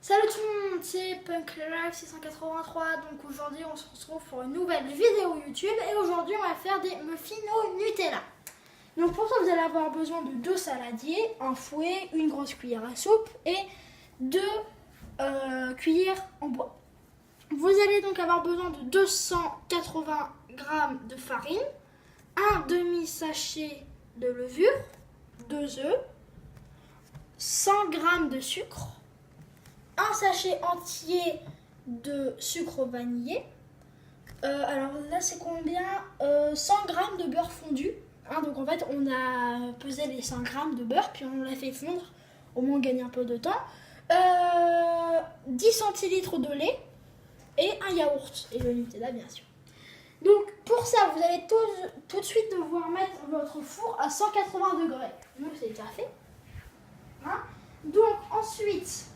Salut tout le monde, c'est PunkLife683. Donc aujourd'hui on se retrouve pour une nouvelle vidéo YouTube et aujourd'hui on va faire des muffins au Nutella. Donc pour ça vous allez avoir besoin de 2 saladiers, un fouet, une grosse cuillère à soupe et 2 cuillères en bois. Vous allez donc avoir besoin de 280 g de farine, un demi-sachet de levure, 2 œufs, 100 g de sucre, un sachet entier de sucre vanillé. Alors là c'est combien 100 g de beurre fondu. Donc en fait on a pesé les 100 g de beurre puis on l'a fait fondre. Au moins on gagne un peu de temps. 10 centilitres de lait et un yaourt et le Nutella bien sûr. Donc pour ça vous allez tout de suite devoir mettre votre four à 180 degrés. Donc c'est déjà fait. Donc ensuite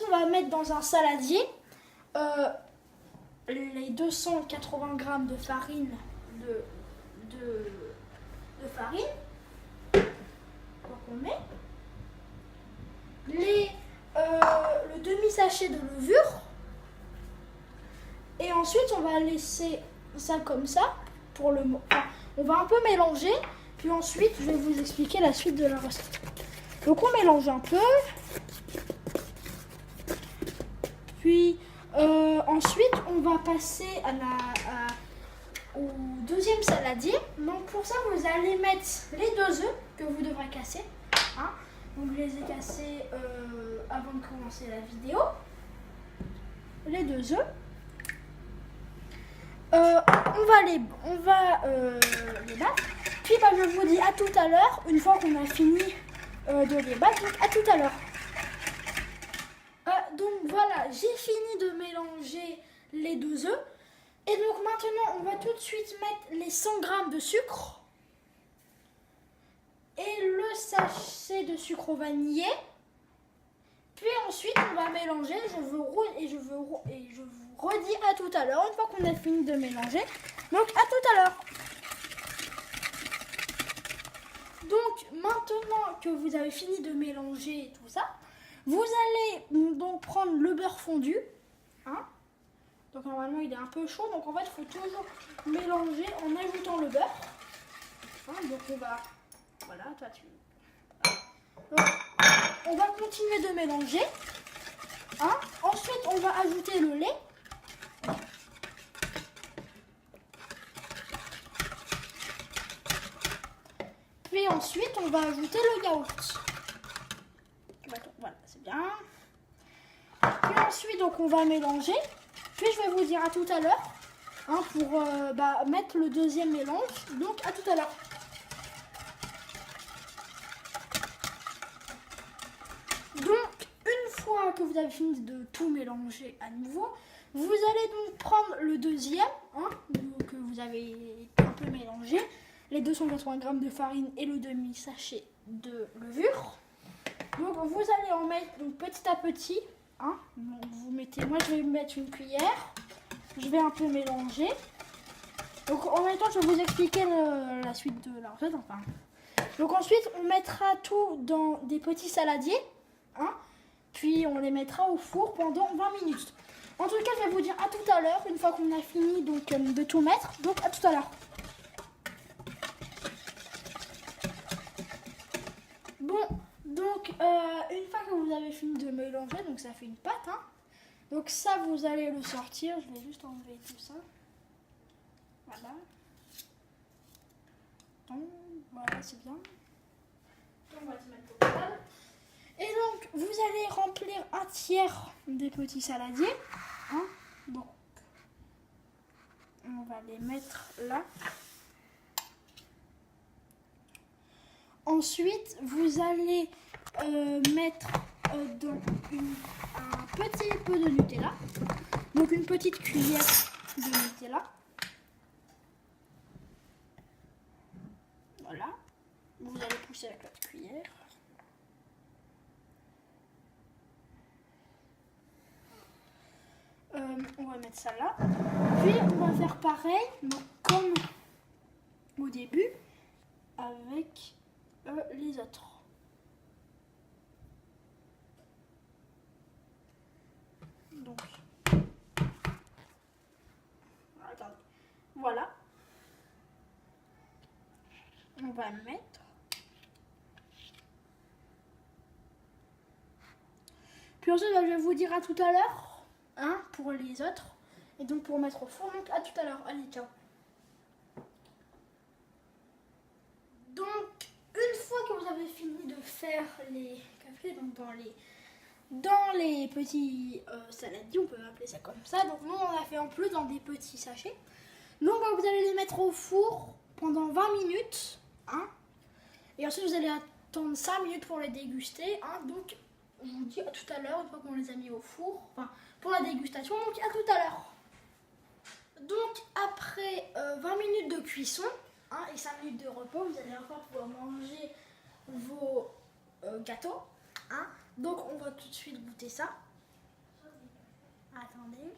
on va mettre dans un saladier les 280 g de farine de farine. Donc on met le demi-sachet de levure et ensuite on va laisser ça comme ça pour le on va un peu mélanger puis ensuite je vais vous expliquer la suite de la recette. Donc on mélange un peu. Puis ensuite, on va passer au deuxième saladier. Donc pour ça, vous allez mettre les 2 œufs que vous devrez casser. Donc je les ai cassés avant de commencer la vidéo. Les 2 œufs. On va les battre. Puis je vous dis à tout à l'heure, une fois qu'on a fini de les battre. Donc à tout à l'heure. Donc voilà, j'ai fini de mélanger les 2 œufs. Et donc maintenant, on va tout de suite mettre les 100 g de sucre. Et le sachet de sucre vanillé. Puis ensuite, on va mélanger. Je vous redis à tout à l'heure, une fois qu'on a fini de mélanger. Donc à tout à l'heure. Donc maintenant que vous avez fini de mélanger tout ça, vous allez donc prendre le beurre fondu. Donc normalement il est un peu chaud, donc en fait il faut toujours mélanger en ajoutant le beurre. Donc on va... Voilà, toi tu... Donc, on va continuer de mélanger. Ensuite on va ajouter le lait. Puis ensuite on va ajouter le yaourt. Voilà, c'est bien. Puis ensuite, donc, on va mélanger. Puis je vais vous dire à tout à l'heure pour mettre le deuxième mélange. Donc à tout à l'heure. Donc une fois que vous avez fini de tout mélanger à nouveau, vous allez donc prendre le deuxième que vous avez un peu mélangé, les 280 g de farine et le demi-sachet de levure. Donc vous allez en mettre donc, petit à petit. Donc, vous mettez, moi je vais mettre une cuillère. Je vais un peu mélanger. Donc en même temps je vais vous expliquer la suite de la recette. Donc ensuite on mettra tout dans des petits saladiers. Puis on les mettra au four pendant 20 minutes. En tout cas je vais vous dire à tout à l'heure, une fois qu'on a fini donc, de tout mettre. Donc à tout à l'heure. Bon. Donc, une fois que vous avez fini de mélanger, donc ça fait une pâte. Donc ça, vous allez le sortir. Je vais juste enlever tout ça. Voilà. Donc, voilà, c'est bien. Donc, on va se mettre au total. Et donc, vous allez remplir un tiers des petits saladiers. Donc, on va les mettre là. Ensuite, vous allez mettre dans un petit peu de Nutella. Donc une petite cuillère de Nutella. Voilà. Vous allez pousser avec votre cuillère. On va mettre ça là. Puis on va faire pareil, donc comme au début, avec les autres. Voilà. On va le mettre. Puis ensuite, je vais vous dire à tout à l'heure, hein, pour les autres. Et donc pour mettre au four, donc à tout à l'heure. Allez, ciao. Donc, une fois que vous avez fini de faire les cafés, donc dans les petits saladiers, on peut appeler ça comme ça. Donc nous, on l'a fait en plus dans des petits sachets. Donc vous allez les mettre au four pendant 20 minutes. Hein, et ensuite, vous allez attendre 5 minutes pour les déguster. Hein, donc, je vous dis à tout à l'heure, une fois qu'on les a mis au four. Enfin, pour la dégustation, donc à tout à l'heure. Donc, après 20 minutes de cuisson, hein, et 5 minutes de repos, vous allez encore pouvoir manger vos gâteaux. Hein. Donc, on va tout de suite goûter ça. Attendez.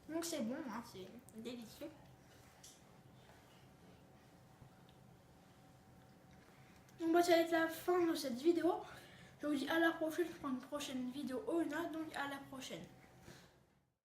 Donc, c'est bon, hein, c'est délicieux. Donc, bah, ça va être la fin de cette vidéo. Je vous dis à la prochaine pour une prochaine vidéo. Donc, à la prochaine.